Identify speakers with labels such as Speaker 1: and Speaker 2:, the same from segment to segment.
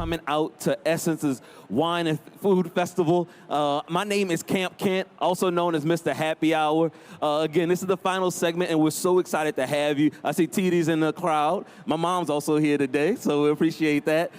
Speaker 1: coming out to Essence's Wine and Food Festival. My name is Camp Kent, also known as Mr. Happy Hour. Again, this is the final segment, and we're so excited to have you. I see TD's in the crowd. My mom's also here today, so we appreciate that.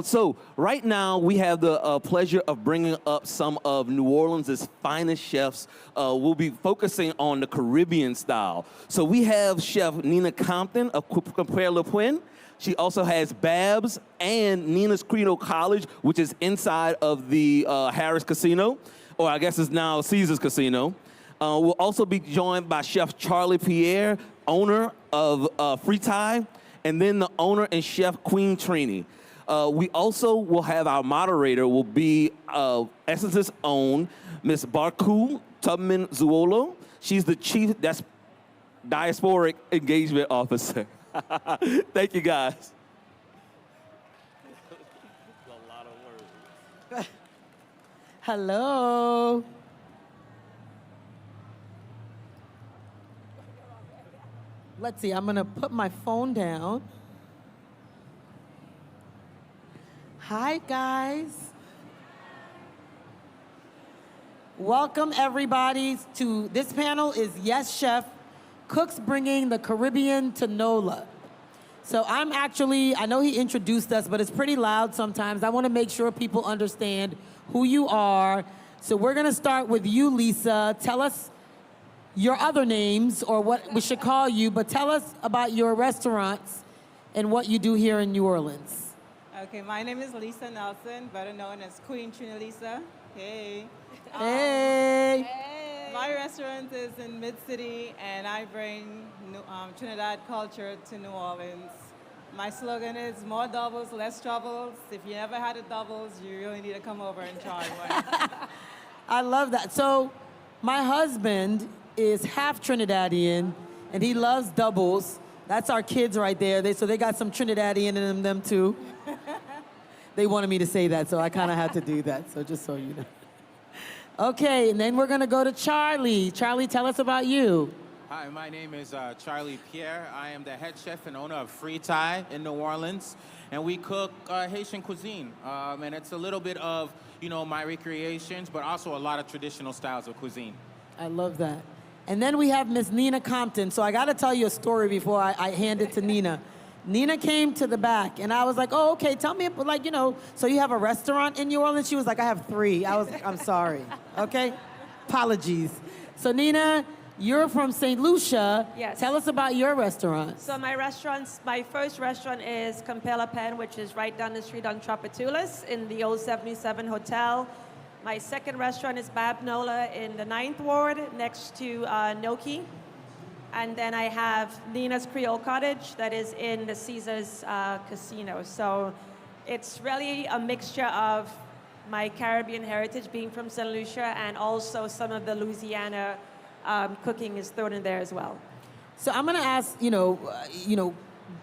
Speaker 1: So right now, we have the pleasure of bringing up some of New Orleans' finest chefs. We'll be focusing on the Caribbean style. So we have Chef Nina Compton of Compare Le Point. She also has Babs and Nina's Credo College, which is inside of the Harris Casino, or I guess it's now Caesar's Casino. We'll also be joined by Chef Charlie Pierre, owner of Free Thai, and then the owner and chef Queen Trini. We also will have our moderator will be Essence's own Miss Barku Tubman Zuolo. She's the chief diasporic engagement officer. Thank you, guys. A lot of words.
Speaker 2: Hello. Let's see, I'm gonna put my phone down. Hi, guys. Welcome, everybody, to this panel is Yes Chef, Cooks Bringing the Caribbean to NOLA. So I know he introduced us, but it's pretty loud sometimes. I want to make sure people understand who you are. So we're going to start with you, Lisa. Tell us your other names, or what we should call you, but tell us about your restaurants and what you do here in New Orleans.
Speaker 3: Okay, my name is Lisa Nelson, better known as Queen Trini Lisa. Hey.
Speaker 2: Hey.
Speaker 3: My restaurant is in Mid-City, and I bring Trinidad culture to New Orleans. My slogan is more doubles, less troubles. If you never had a doubles, you really need to come over and try one.
Speaker 2: I love that. So my husband is half Trinidadian, and he loves doubles. That's our kids right there. So they got some Trinidadian in them too. They wanted me to say that, so I kind of had to do that, so just so you know. Okay, and then we're gonna go to Charlie. Charlie, tell us about you.
Speaker 4: Hi, my name is Charlie Pierre. I am the head chef and owner of Free Thai in New Orleans, and we cook Haitian cuisine. And it's a little bit of, my recreations, but also a lot of traditional styles of cuisine.
Speaker 2: I love that. And then we have Miss Nina Compton. So I gotta tell you a story before I hand it to Nina. Nina came to the back, and I was like, oh, okay, tell me, so you have a restaurant in New Orleans? She was like, I have 3. I'm sorry, okay? Apologies. So Nina, you're from St. Lucia.
Speaker 5: Yes.
Speaker 2: Tell us about your restaurant.
Speaker 5: So my first restaurant is Compare Le Point, which is right down the street on Tropicoulis in the old 77 Hotel. My second restaurant is Bab NOLA in the 9th Ward next to Noki. And then I have Nina's Creole Cottage that is in the Caesar's Casino. So it's really a mixture of my Caribbean heritage being from St. Lucia, and also some of the Louisiana cooking is thrown in there as well.
Speaker 2: So I'm gonna ask,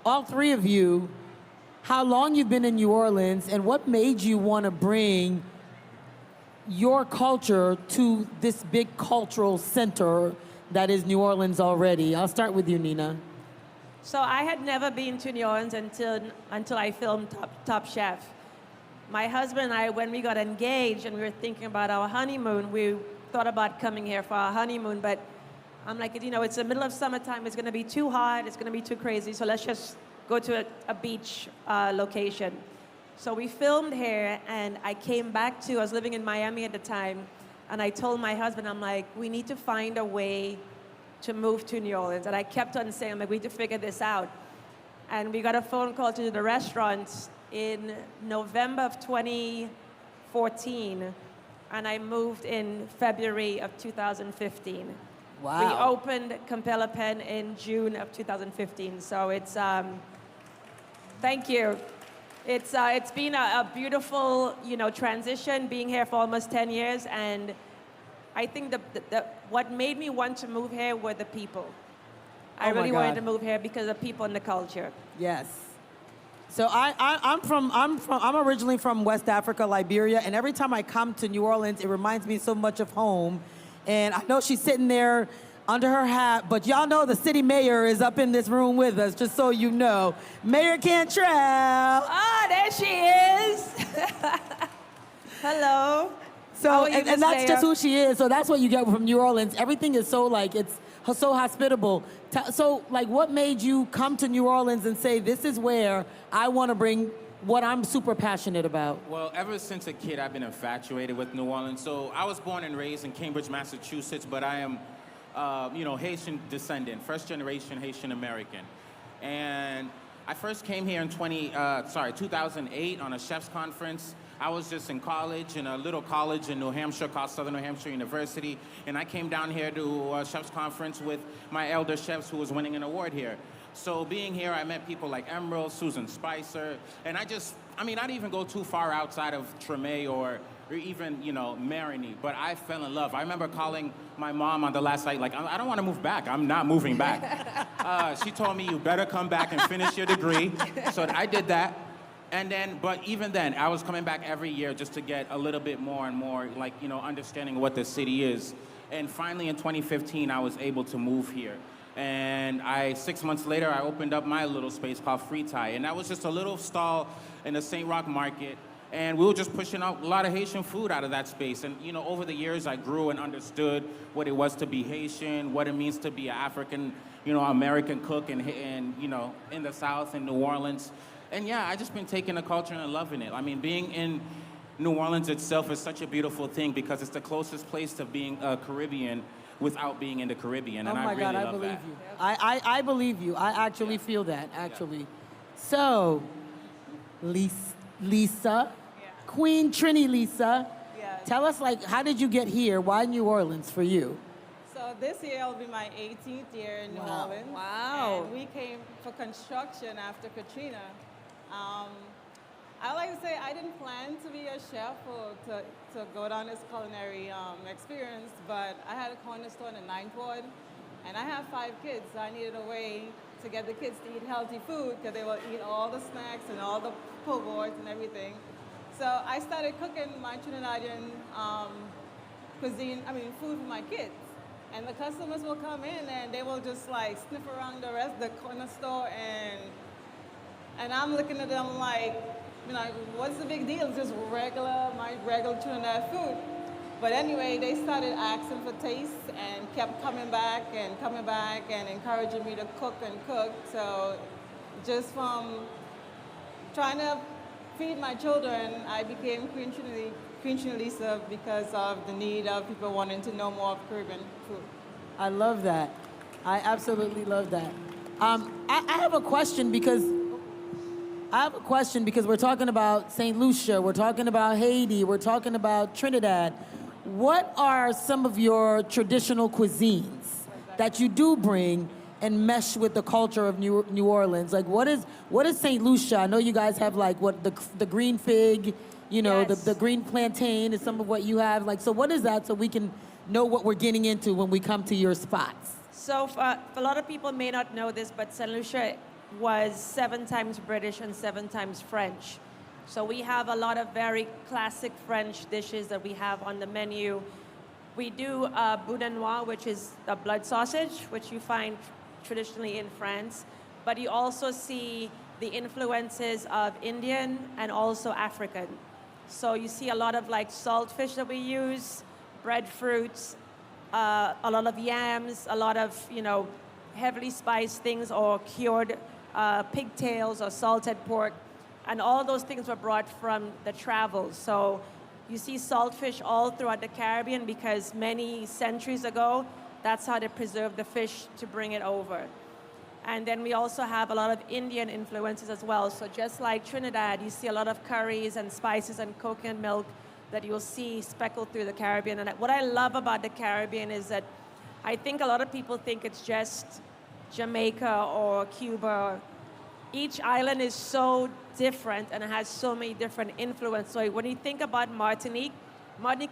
Speaker 2: all 3 of you, how long you've been in New Orleans, and what made you want to bring your culture to this big cultural center that is New Orleans already. I'll start with you, Nina.
Speaker 5: So I had never been to New Orleans until I filmed Top Chef. My husband and I, when we got engaged and we were thinking about our honeymoon, we thought about coming here for our honeymoon, but I'm like, it's the middle of summertime, it's gonna be too hot, it's gonna be too crazy, so let's just go to a beach location. So we filmed here, and I was living in Miami at the time, and I told my husband, I'm like, we need to find a way to move to New Orleans. And I kept on saying, we need to figure this out. And we got a phone call to the restaurant in November of 2014. And I moved in February of 2015.
Speaker 2: Wow.
Speaker 5: We opened Compare Le Point in June of 2015. So it's, thank you. It's been a beautiful, transition, being here for almost 10 years, and I think what made me want to move here were the people. I really wanted to move here because of people and the culture.
Speaker 2: Yes. So I'm originally from West Africa, Liberia, and every time I come to New Orleans, it reminds me so much of home. And I know she's sitting there under her hat, but y'all know the city mayor is up in this room with us, just so you know. Mayor Cantrell.
Speaker 5: Ah, there she is. Hello.
Speaker 2: So,
Speaker 5: How are you,
Speaker 2: and
Speaker 5: Miss
Speaker 2: that's
Speaker 5: Mayor?
Speaker 2: just who she is. So that's what you get from New Orleans. Everything is so like, it's so hospitable. So like, what made you come to New Orleans and say, this is where I want to bring what I'm super passionate about?
Speaker 4: Well, ever since a kid, I've been infatuated with New Orleans. So I was born and raised in Cambridge, Massachusetts, but I am, Haitian descendant, first generation Haitian American. And I first came here in 2008 on a chef's conference. I was just in college, in a little college in New Hampshire called Southern New Hampshire University. And I came down here to a chef's conference with my elder chefs who was winning an award here. So being here, I met people like Emerald, Susan Spicer, and I didn't even go too far outside of Treme or even, Marigny, but I fell in love. I remember calling my mom on the last night, like, I don't want to move back. I'm not moving back. She told me, you better come back and finish your degree. So I did that. But even then, I was coming back every year just to get a little bit more and more, understanding what the city is. And finally, in 2015, I was able to move here. And 6 months later, I opened up my little space called Free Thai. And that was just a little stall in the St. Roch Market. And we were just pushing out a lot of Haitian food out of that space. And, over the years, I grew and understood what it was to be Haitian, what it means to be an African, American cook in the South, in New Orleans. And yeah, I just been taking the culture and loving it. I mean, being in New Orleans itself is such a beautiful thing because it's the closest place to being a Caribbean without being in the Caribbean, and I really love that.
Speaker 2: You. I believe you. I actually feel that, actually. Yeah. So, Lisa, Queen Trini Lisa, tell us, how did you get here? Why New Orleans for you?
Speaker 3: So this year will be my 18th year in New Orleans.
Speaker 5: Wow.
Speaker 3: And we came for construction after Katrina. I like to say I didn't plan to be a chef or to go down this culinary experience, but I had a corner store in the Ninth Ward, and I have 5 kids, so I needed a way to get the kids to eat healthy food because they will eat all the snacks and all the pull boards and everything. So I started cooking my Trinidadian food for my kids. And the customers will come in and they will just sniff around the rest of the corner store, and I'm looking at them like, what's the big deal? It's just my regular Trinidad food. But anyway, they started asking for taste and kept coming back and encouraging me to cook and cook. So just from trying to feed my children, I became Queen Trini Lisa because of the need of people wanting to know more of Caribbean food.
Speaker 2: I love that. I absolutely love that. I have a question because we're talking about St. Lucia, we're talking about Haiti, we're talking about Trinidad. What are some of your traditional cuisines that you do bring and mesh with the culture of New Orleans? What is St. Lucia? I know you guys have the green fig,
Speaker 5: Yes.
Speaker 2: the green plantain is some of what you have. So what is that so we can know what we're getting into when we come to your spots?
Speaker 5: So a lot of people may not know this, but St. Lucia was 7 times British and 7 times French. So we have a lot of very classic French dishes that we have on the menu. We do boudin noir, which is a blood sausage, which you find traditionally in France. But you also see the influences of Indian and also African. So you see a lot of saltfish that we use, breadfruits, a lot of yams, a lot of, heavily spiced things or cured pigtails or salted pork. And all those things were brought from the travels. So you see saltfish all throughout the Caribbean because many centuries ago, that's how they preserved the fish to bring it over. And then we also have a lot of Indian influences as well. So just like Trinidad, you see a lot of curries and spices and coconut milk that you'll see speckled through the Caribbean. And what I love about the Caribbean is that I think a lot of people think it's just Jamaica or Cuba. Each island is so different and it has so many different influences. So when you think about Martinique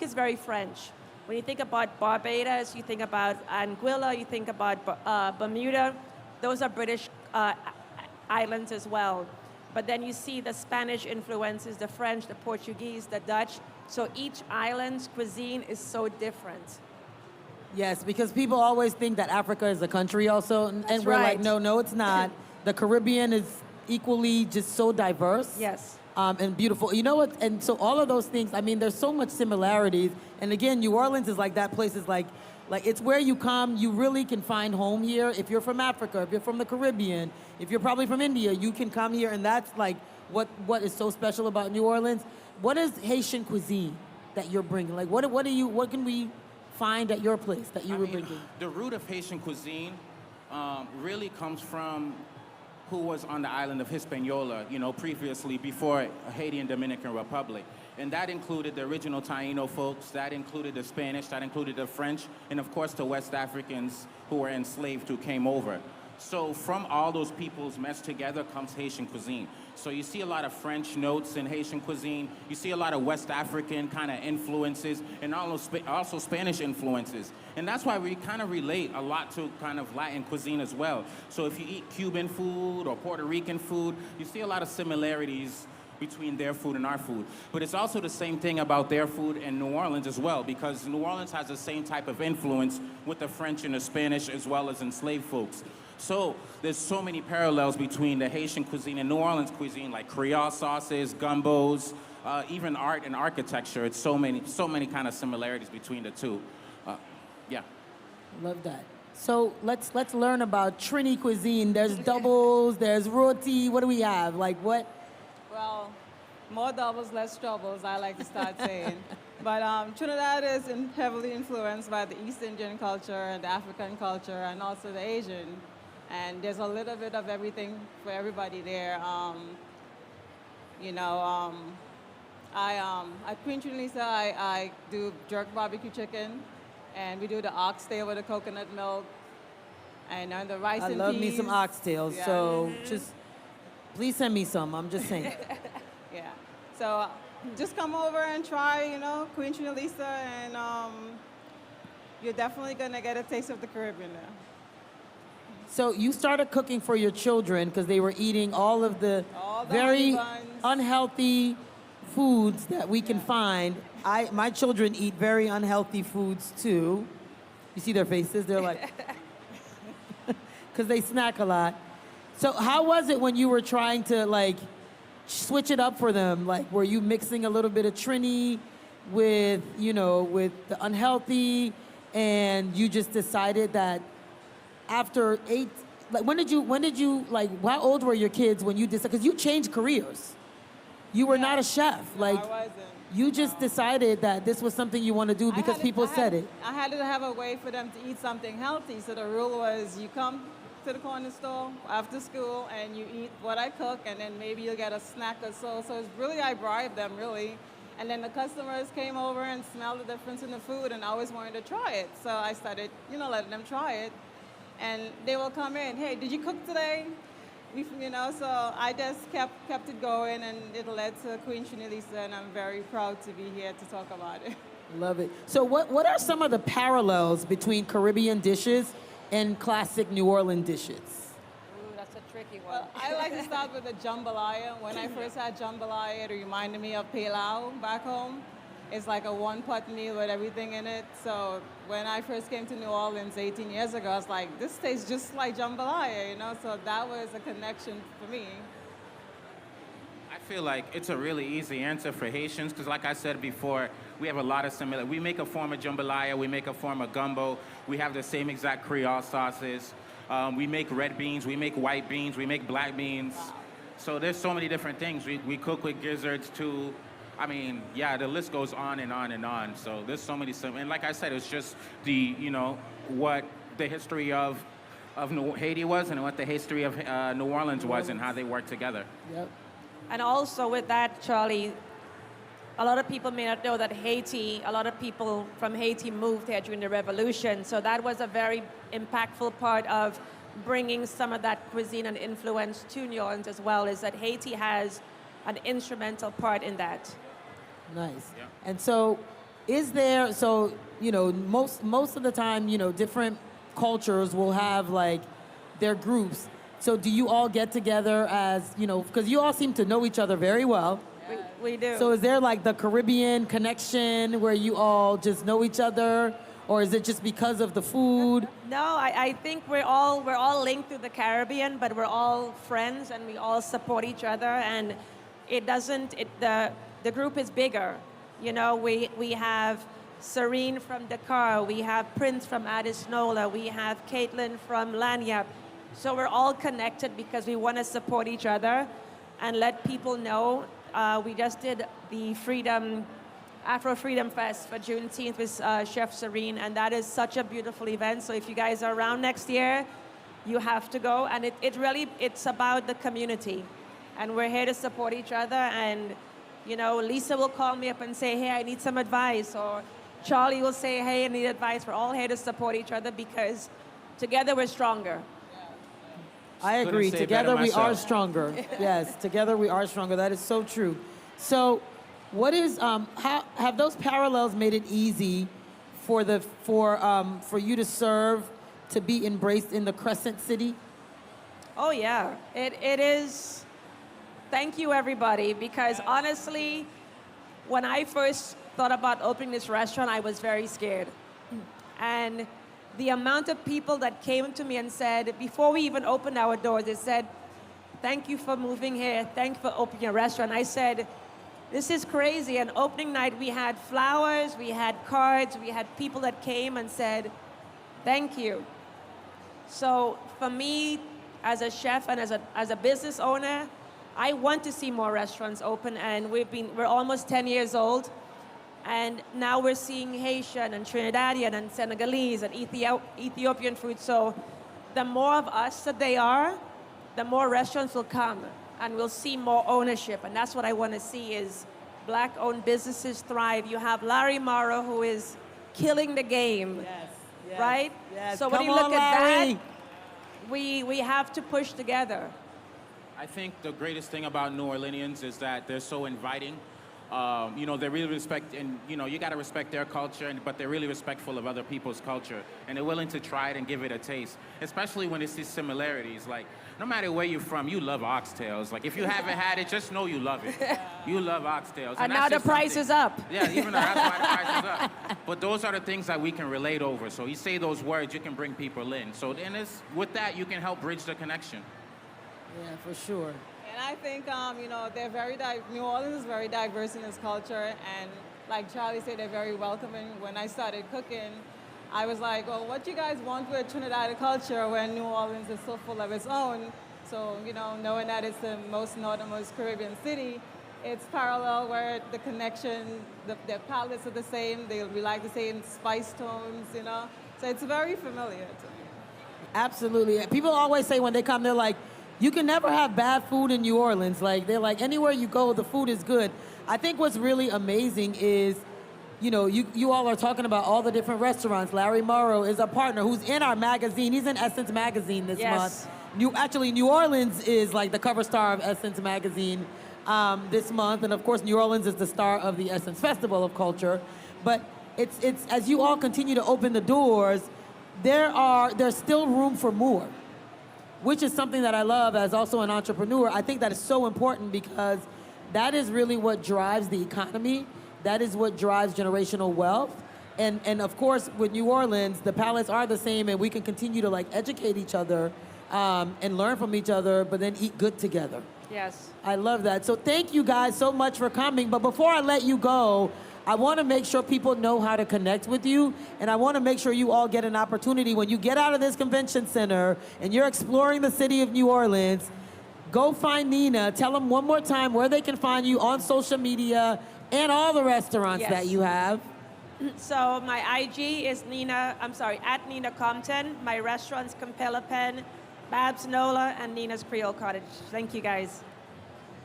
Speaker 5: is very French. When you think about Barbados, you think about Anguilla, you think about Bermuda. Those are British islands as well. But then you see the Spanish influences, the French, the Portuguese, the Dutch. So each island's cuisine is so different.
Speaker 2: Yes, because people always think that Africa is a country also. And we're
Speaker 5: right.
Speaker 2: like, no, it's not. The Caribbean equally just so diverse.
Speaker 5: Yes.
Speaker 2: And beautiful. You know what? And so all of those things, I mean, there's so much similarities. And again, New Orleans is like that place is like it's where you come, you really can find home here. If you're from Africa, if you're from the Caribbean, if you're probably from India, you can come here, and that's like what is so special about New Orleans. What is Haitian cuisine that you're bringing? Like, what can we find at your place that you were bringing?
Speaker 4: The root of Haitian cuisine really comes from who was on the island of Hispaniola, previously before Haiti and Dominican Republic. And that included the original Taino folks, that included the Spanish, that included the French, and of course the West Africans who were enslaved who came over. So from all those peoples meshed together comes Haitian cuisine. So you see a lot of French notes in Haitian cuisine. You see a lot of West African kind of influences and also Spanish influences. And that's why we kind of relate a lot to kind of Latin cuisine as well. So if you eat Cuban food or Puerto Rican food, you see a lot of similarities between their food and our food. But it's also the same thing about their food in New Orleans as well, because New Orleans has the same type of influence with the French and the Spanish as well as enslaved folks. So there's so many parallels between the Haitian cuisine and New Orleans cuisine, like Creole sauces, gumbos, even art and architecture. It's so many kind of similarities between the two. Yeah.
Speaker 2: Love that. So let's learn about Trini cuisine. There's doubles, there's roti. What do we have? Like what?
Speaker 3: Well, more doubles, less troubles, I like to start saying. But Trinidad is heavily influenced by the East Indian culture and the African culture and also the Asian. And there's a little bit of everything for everybody there. At Queen Trinita, I do jerk barbecue chicken, and we do the oxtail with the coconut milk, and the rice and peas.
Speaker 2: I love me some oxtails,
Speaker 3: Yeah.
Speaker 2: so just please send me some. I'm just saying.
Speaker 3: Yeah. So just come over and try, Queen Trinita, and you're definitely gonna get a taste of the Caribbean there.
Speaker 2: So you started cooking for your children because they were eating all the very
Speaker 3: honey buns.
Speaker 2: unhealthy foods that we can find. My children eat very unhealthy foods too. You see their faces? They're like, because they snack a lot. So how was it when you were trying to switch it up for them? Like, were you mixing a little bit of Trini with the unhealthy, and you just decided that after 8, when did you how old were your kids when you decided, because you changed careers. You were not a chef.
Speaker 3: No, I wasn't.
Speaker 2: You just decided that this was something you want to do because people said it.
Speaker 3: I had to have a way for them to eat something healthy. So the rule was you come to the corner store after school and you eat what I cook, and then maybe you'll get a snack or so. So it's really, I bribed them really. And then the customers came over and smelled the difference in the food and always wanted to try it. So I started, letting them try it. And they will come in, hey, did you cook today? So I just kept it going, and it led to Queen Trinita, and I'm very proud to be here to talk about it.
Speaker 2: Love it. So what are some of the parallels between Caribbean dishes and classic New Orleans dishes?
Speaker 5: Ooh, that's a tricky one.
Speaker 3: Well, I like to start with the jambalaya. When I first had jambalaya, it reminded me of pilau back home. It's like a one-pot meal with everything in it. So when I first came to New Orleans 18 years ago, I was like, this tastes just like jambalaya, So that was a connection for me.
Speaker 4: I feel like it's a really easy answer for Haitians because, like I said before, we have a lot of similar. We make a form of jambalaya, we make a form of gumbo, we have the same exact Creole sauces. We make red beans, we make white beans, we make black beans. So there's so many different things. We cook with gizzards too. I mean, yeah, the list goes on and on and on. So there's so many, and like I said, it's just what the history of Haiti was and what the history of New Orleans was and how they work together.
Speaker 2: Yep.
Speaker 5: And also with that, Charlie, a lot of people may not know that a lot of people from Haiti moved here during the revolution. So that was a very impactful part of bringing some of that cuisine and influence to New Orleans as well, is that Haiti has an instrumental part in that.
Speaker 2: Nice.
Speaker 4: Yeah.
Speaker 2: And so most of the time, different cultures will have their groups. So do you all get together as, because you all seem to know each other very well.
Speaker 5: We do.
Speaker 2: So is there the Caribbean connection where you all just know each other? or is it just because of the food?
Speaker 5: No, I think we're all linked to the Caribbean, but we're all friends and we all support each other. And the group is bigger. You know, we have Serene from Dakar, we have Prince from Addis NOLA, we have Caitlin from Lanyap. So we're all connected because we want to support each other and let people know. We just did the Afro Freedom Fest for Juneteenth with Chef Serene, and that is such a beautiful event. So if you guys are around next year, you have to go. And it's about the community. And we're here to support each other. And, you know, Lisa will call me up and say, hey, I need some advice. Or Charlie will say, hey, I need advice. We're all here to support each other because together we're stronger.
Speaker 2: I agree. Together we are stronger. Yes, together we are stronger. That is so true. So, what is how have those parallels made it easy for you to serve, to be embraced in the Crescent City?
Speaker 5: Oh yeah, it is. Thank you everybody, because honestly, when I first thought about opening this restaurant, I was very scared, and the amount of people that came to me and said, before we even opened our doors, they said, thank you for moving here, thank you for opening a restaurant. I said, this is crazy. And opening night, we had flowers, we had cards, we had people that came and said, thank you. So for me, as a chef and as a business owner, I want to see more restaurants open, and we're almost 10 years old. And now we're seeing Haitian and Trinidadian and Senegalese and Ethiopian food. So the more of us that they are, the more restaurants will come and we'll see more ownership. And that's what I want to see, is Black-owned businesses thrive. You have Larry Morrow, who is killing the game,
Speaker 2: Yes,
Speaker 5: right?
Speaker 2: yes.
Speaker 5: So when you look at that, we have to push together.
Speaker 4: I think the greatest thing about New Orleanians is that they're so inviting. You know, they really respect, and you know, you got to respect their culture, but they're really respectful of other people's culture, and they're willing to try it and give it a taste, especially when it's these similarities. Like, no matter where you're from, you love oxtails. Like, if you haven't had it, just know you love it. You love oxtails.
Speaker 5: And now the price is up.
Speaker 4: Yeah, even though that's why the price is up. But those are the things that we can relate over. So you say those words, you can bring people in. So then with that, you can help bridge the connection.
Speaker 2: Yeah, for sure.
Speaker 3: And I think, you know, New Orleans is very diverse in its culture, and like Charlie said, they're very welcoming. When I started cooking, I was like, well, what do you guys want with Trinidad culture when New Orleans is so full of its own? So, you know, knowing that it's the most northernmost Caribbean city, it's parallel where the connection, their palates are the same, we like the same spice tones, you know? So it's very familiar to me.
Speaker 2: Absolutely. People always say when they come, they're like, you can never have bad food in New Orleans. Like, they're like, anywhere you go, the food is good. I think what's really amazing is, you know, you all are talking about all the different restaurants. Larry Morrow is a partner who's in our magazine. He's in Essence Magazine this month. New Orleans is like the cover star of Essence Magazine this month. And of course, New Orleans is the star of the Essence Festival of Culture. But it's as you all continue to open the doors, there's still room for more, which is something that I love as also an entrepreneur. I think that is so important because that is really what drives the economy. That is what drives generational wealth. And of course, with New Orleans, the palates are the same, and we can continue to like educate each other and learn from each other, but then eat good together.
Speaker 5: Yes.
Speaker 2: I love that. So thank you guys so much for coming. But before I let you go, I want to make sure people know how to connect with you, and I want to make sure you all get an opportunity when you get out of this convention center and you're exploring the city of New Orleans, go find Nina. Tell them one more time where they can find you on social media and all the restaurants that you have.
Speaker 5: So my IG is at Nina Compton. My restaurants, Compella Pen, Babs NOLA, and Nina's Creole Cottage. Thank you guys.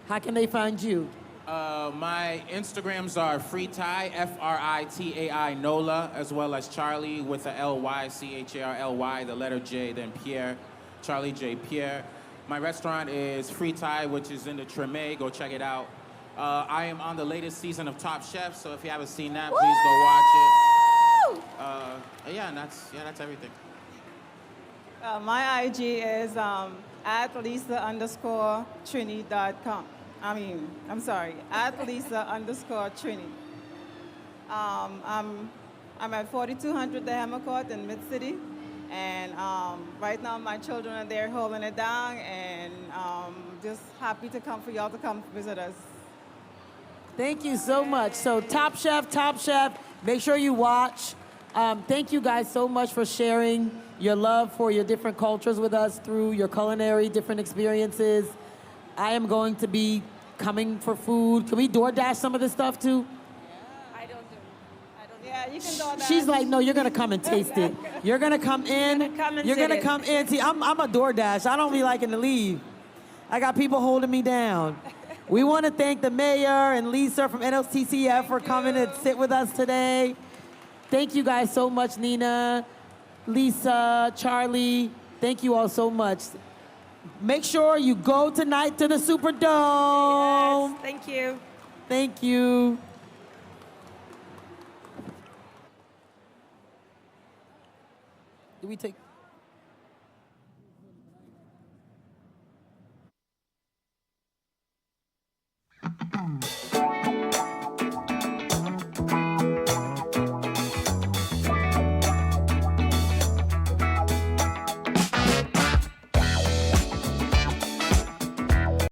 Speaker 2: How can they find you?
Speaker 4: My Instagrams are Fritai, Fritai NOLA, as well as Charlie with a L-Y, C-H-A-R-L-Y, the letter J, then Pierre, Charlie J. Pierre. My restaurant is Fritai, which is in the Treme. Go check it out. I am on the latest season of Top Chef, so if you haven't seen that, please go watch it. Yeah, that's everything.
Speaker 3: My IG is at Lisa_Trini.com. at Lisa_Trini. I'm I'm at 4200 the Hammer Court in Mid-City. And right now my children are there holding it down and just happy to come for y'all to come visit us.
Speaker 2: Thank you so much. So Top Chef, make sure you watch. Thank you guys so much for sharing your love for your different cultures with us through your culinary different experiences. I am going to be coming for food. Can we DoorDash some of this stuff too?
Speaker 5: I don't do.
Speaker 3: Yeah, you can do that.
Speaker 2: She's like, no, you're gonna come and taste it. You're gonna come in. You're gonna come in. See, I'm a DoorDash. I don't be liking to leave. I got people holding me down. We want to thank the mayor and Lisa from NLTCF for coming and sit with us today. Thank you guys so much, Nina, Lisa, Charlie. Thank you all so much. Make sure you go tonight to the Superdome.
Speaker 5: Yes, thank you.
Speaker 2: Thank you. Do we take?